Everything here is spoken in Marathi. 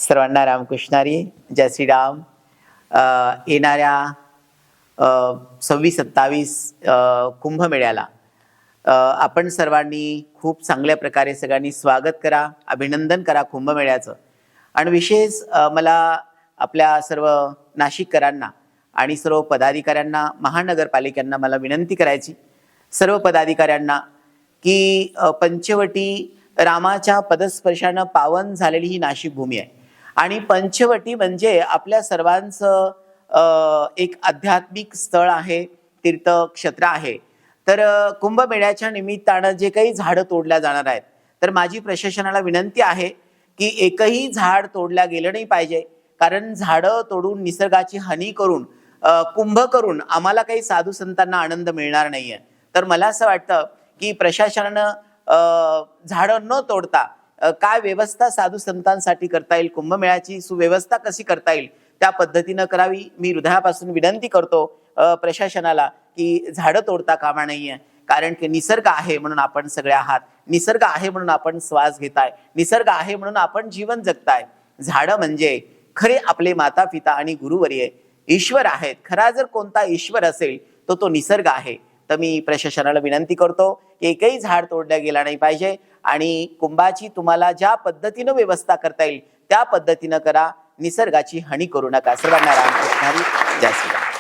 सर्वांना रामकृष्णारी, जय श्रीराम. येणाऱ्या 26-27 कुंभमेळ्याला आपण सर्वांनी खूप चांगल्या प्रकारे सगळ्यांनी स्वागत करा, अभिनंदन करा कुंभमेळ्याचं. आणि विशेष मला आपल्या सर्व नाशिककरांना आणि सर्व पदाधिकाऱ्यांना, महानगरपालिकांना मला विनंती करायची, सर्व पदाधिकाऱ्यांना, की पंचवटी रामाच्या पदस्पर्शानं पावन झालेली ही नाशिक भूमी आहे. आणि पंचवटी म्हणजे आपल्या सर्वांचं एक आध्यात्मिक स्थळ आहे, तीर्थक्षेत्र आहे. तर कुंभमेळ्याच्या निमित्तानं जे काही झाडं तोडल्या जाणार आहेत, तर माझी प्रशासनाला विनंती आहे की एकही झाड तोडल्या गेलं नाही पाहिजे. कारण झाडं तोडून निसर्गाची हानी करून कुंभ करून आम्हाला काही साधू संतांना आनंद मिळणार नाहीये. तर मला असं वाटतं की प्रशासनानं झाडं न तोडता काय व्यवस्था साधू संतांसाठी करता येईल, कुंभमेळ्याची सुव्यवस्था कशी करता येईल त्या पद्धतीनं करावी. मी हृदयापासून विनंती करतो प्रशासनाला की झाडं तोडता कामा नाहीये. कारण की निसर्ग आहे म्हणून आपण सगळे आहात, निसर्ग आहे म्हणून आपण श्वास घेताय, निसर्ग आहे म्हणून आपण जीवन जगताय. झाडं म्हणजे खरे आपले माता पिता आणि गुरुवर्य ईश्वर आहेत. खरा जर कोणता ईश्वर असेल तो तो निसर्ग आहे. तर मी प्रशासनाला विनंती करतो की एकही झाड तोडल्या गेला नाही पाहिजे. आणि कुंभाची तुम्हाला ज्या पद्धतीनं व्यवस्था करता येईल त्या पद्धतीनं करा, निसर्गाची हानी करू नका. सर्वांना रामकृष्ण हरी, जय श्रीराम.